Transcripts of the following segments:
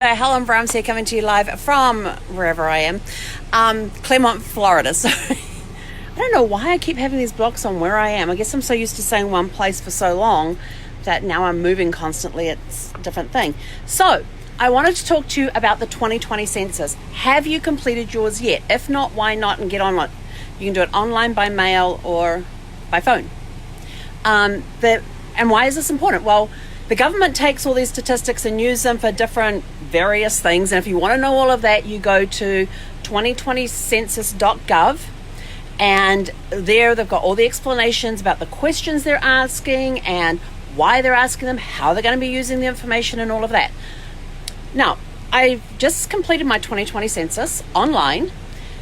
Helen Brahms here, coming to you live from wherever I am, Claremont, Florida. So I don't know why I keep having these blocks on where I am. I guess I'm so used to staying one place for so long that now I'm moving constantly. It's a different thing. So I wanted to talk to you about the 2020 census. Have you completed yours yet? If not, why not, and get on it. You can do it online, by mail, or by phone. And why is this important? Well, the government takes all these statistics and use them for different various things. And if you want to know all of that, you go to 2020census.gov. And there they've got all the explanations about the questions they're asking and why they're asking them, how they're going to be using the information and all of that. Now, I just completed my 2020 census online,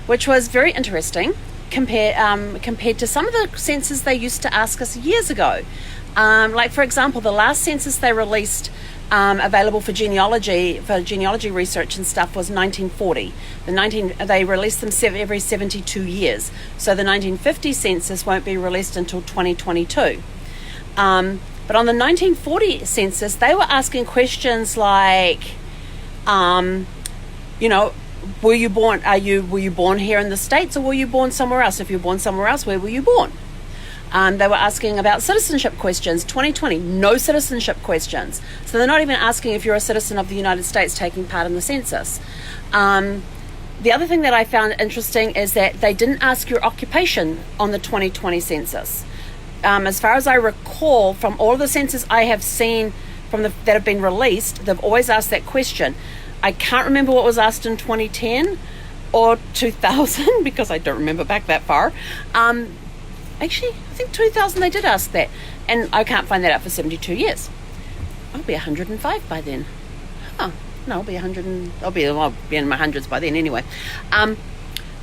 which was very interesting compared to some of the census they used to ask us years ago. Like, for example, the last census they released available for genealogy research and stuff was 1940. They released them every 72 years. So the 1950 census won't be released until 2022. But on the 1940 census, they were asking questions like, were you born here in the States, or were you born somewhere else? If you were born somewhere else, where were you born? They were asking about citizenship questions. 2020, no citizenship questions. So they're not even asking if you're a citizen of the United States taking part in the census. The other thing that I found interesting is that they didn't ask your occupation on the 2020 census. As far as I recall, from all of the census I have seen that have been released, they've always asked that question. I can't remember what was asked in 2010 or 2000 because I don't remember back that far. Actually, I think 2000 they did ask that, and I can't find that out for 72 years. I'll be 105 by then. Oh, no, I'll be in my hundreds by then anyway.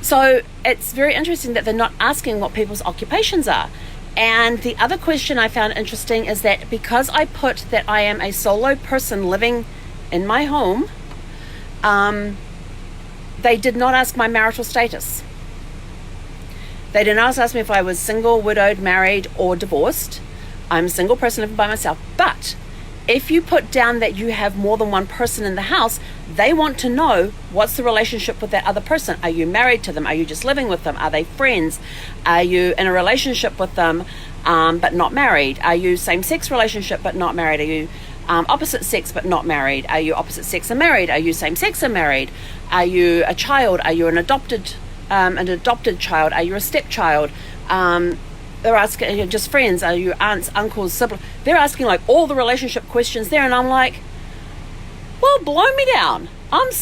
So it's very interesting that they're not asking what people's occupations are. And the other question I found interesting is that because I put that I am a solo person living in my home, they did not ask my marital status. They didn't ask me if I was single, widowed, married, or divorced. I'm a single person living by myself. But if you put down that you have more than one person in the house, they want to know what's the relationship with that other person. Are you married to them? Are you just living with them? Are they friends? Are you in a relationship with them but not married? Are you same-sex relationship but not married? Are you opposite sex but not married? Are you opposite sex and married? Are you same-sex and married? Are you a child? Are you an adopted child? Are you a stepchild? They're asking, are you just friends? Are you aunts, uncles, siblings? They're asking like all the relationship questions there, and I'm like, well, blow me down. I'm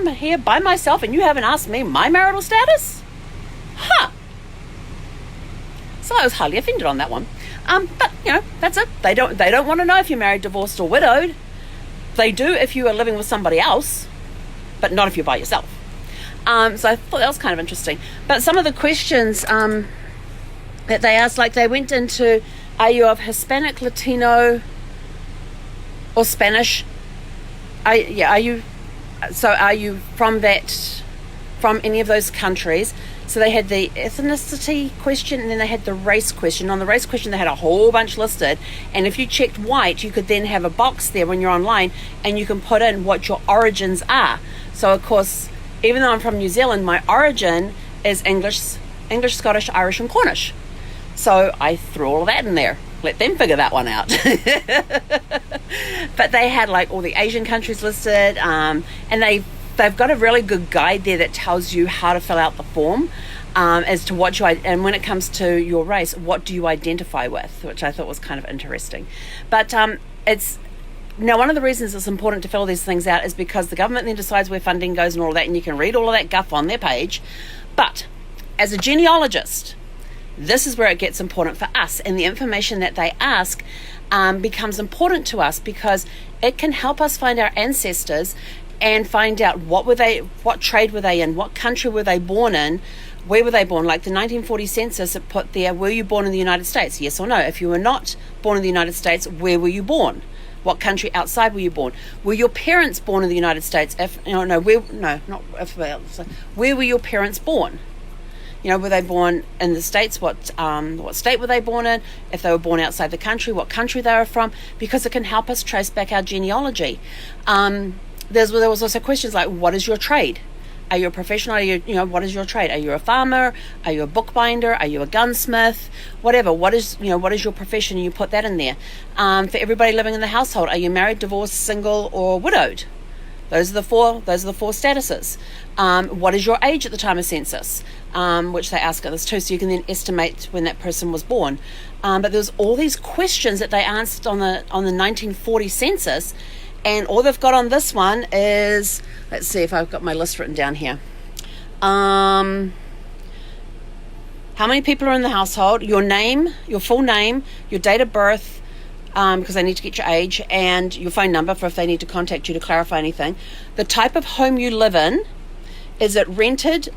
here by myself, and you haven't asked me my marital status? Huh. So I was highly offended on that one. But that's it. They don't want to know if you're married, divorced, or widowed. They do if you are living with somebody else, but not if you're by yourself. So I thought that was kind of interesting. But some of the questions that they asked, like they went into, are you of Hispanic, Latino, or Spanish? Are you from any of those countries? So they had the ethnicity question, and then they had the race question. On the race question, they had a whole bunch listed. And if you checked white, you could then have a box there when you're online, and you can put in what your origins are. So, of course, even though I'm from New Zealand, my origin is English, Scottish, Irish, and Cornish. So I threw all of that in there. Let them figure that one out. But they had like all the Asian countries listed, and they've got a really good guide there that tells you how to fill out the form as to what and when it comes to your race, what do you identify with, which I thought was kind of interesting. But now, one of the reasons it's important to fill these things out is because the government then decides where funding goes and all of that, and you can read all of that guff on their page. But as a genealogist, this is where it gets important for us, and the information that they ask becomes important to us because it can help us find our ancestors and find out what trade were they in, what country were they born in, where were they born. Like the 1940 census, it put there, were you born in the United States? Yes or no. If you were not born in the United States, where were you born? What country outside were you born? Were your parents born in the United States? Where were your parents born? Were they born in the States? What state were they born in? If they were born outside the country, what country they were from? Because it can help us trace back our genealogy. there was also questions like, what is your trade? Are you a professional? Are you, what is your trade? Are you a farmer? Are you a bookbinder? Are you a gunsmith? Whatever. What is your profession? You put that in there. For everybody living in the household, are you married, divorced, single, or widowed? Those are the four statuses. What is your age at the time of census? Which they ask us too, so you can then estimate when that person was born. But there's all these questions that they answered on the 1940 census, and all they've got on this one is, let's see if I've got my list written down here. How many people are in the household? Your name, your full name, your date of birth, because they need to get your age, and your phone number for if they need to contact you to clarify anything. The type of home you live in. Is it rented?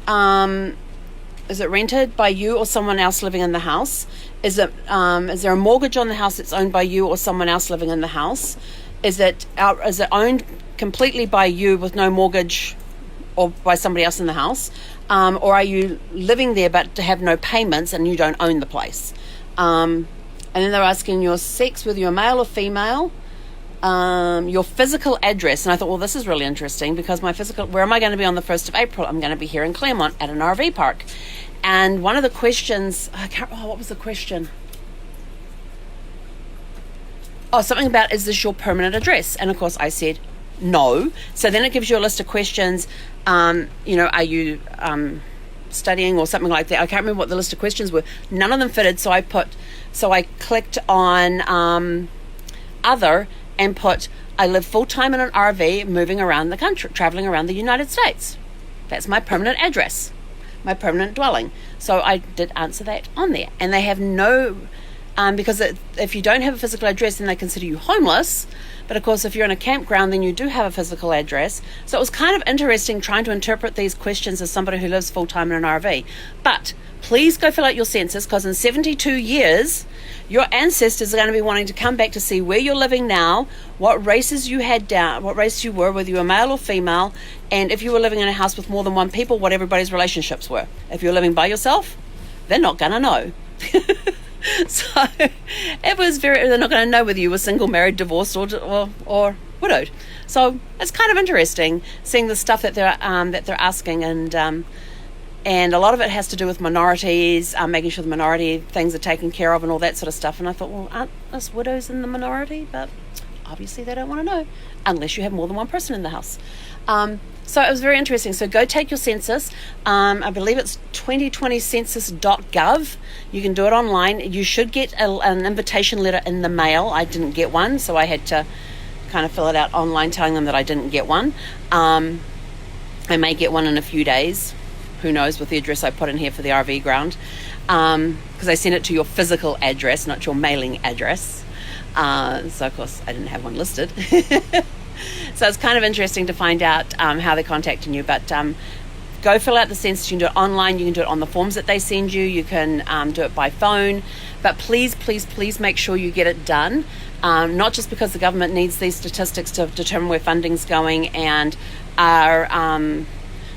Is it rented by you or someone else living in the house? Is there a mortgage on the house that's owned by you or someone else living in the house? Is it owned completely by you with no mortgage or by somebody else in the house? Or are you living there but to have no payments and you don't own the place? And then they're asking your sex, whether you're male or female, your physical address. And I thought, well, this is really interesting because where am I going to be on the 1st of April? I'm going to be here in Claremont at an RV park. And one of the questions, what was the question? Oh, something about, is this your permanent address? And of course I said no. So then it gives you a list of questions. Are you studying or something like that? I can't remember what the list of questions were. None of them fitted. So I clicked on other and put, I live full-time in an RV moving around the country, traveling around the United States. That's my permanent address, my permanent dwelling. So I did answer that on there. And they have no, because if you don't have a physical address, then they consider you homeless. But of course, if you're in a campground, then you do have a physical address. So it was kind of interesting trying to interpret these questions as somebody who lives full-time in an RV. But please go fill out your census, because in 72 years, your ancestors are going to be wanting to come back to see where you're living now, what races you had down, what race you were, whether you were male or female, and if you were living in a house with more than one people, what everybody's relationships were. If you're living by yourself, they're not going to know. So they're not going to know whether you were single, married, divorced, or widowed. So it's kind of interesting seeing the stuff that they're asking, and a lot of it has to do with minorities, making sure the minority things are taken care of and all that sort of stuff. And I thought, well, aren't us widows in the minority? But obviously they don't want to know unless you have more than one person in the house. So it was very interesting. So go take your census. I believe it's 2020census.gov. You can do it online. You should get an invitation letter in the mail. I didn't get one, so I had to kind of fill it out online telling them that I didn't get one. I may get one in a few days. Who knows, with the address I put in here for the RV ground. Because I sent it to your physical address, not your mailing address. So of course I didn't have one listed. So it's kind of interesting to find out how they're contacting you. But go fill out the census. You can do it online. You can do it on the forms that they send you. You can do it by phone. But please, please, please make sure you get it done. Not just because the government needs these statistics to determine where funding's going and our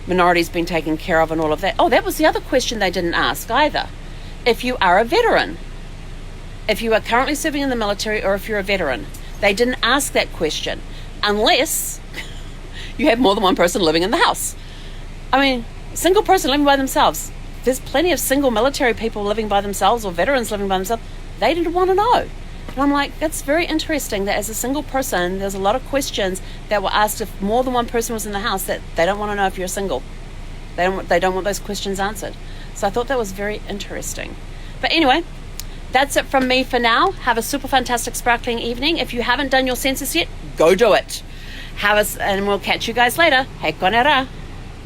minorities being taken care of and all of that. Oh, that was the other question they didn't ask either. If you are a veteran, if you are currently serving in the military, or if you're a veteran, they didn't ask that question unless you have more than one person living in the house. I mean, single person living by themselves. There's plenty of single military people living by themselves or veterans living by themselves. They didn't want to know. And I'm like, that's very interesting that as a single person, there's a lot of questions that were asked if more than one person was in the house that they don't want to know if you're single. They don't want those questions answered. So I thought that was very interesting. But anyway, that's it from me for now. Have a super fantastic sparkling evening. If you haven't done your census yet, go do it. And we'll catch you guys later. Hei konera.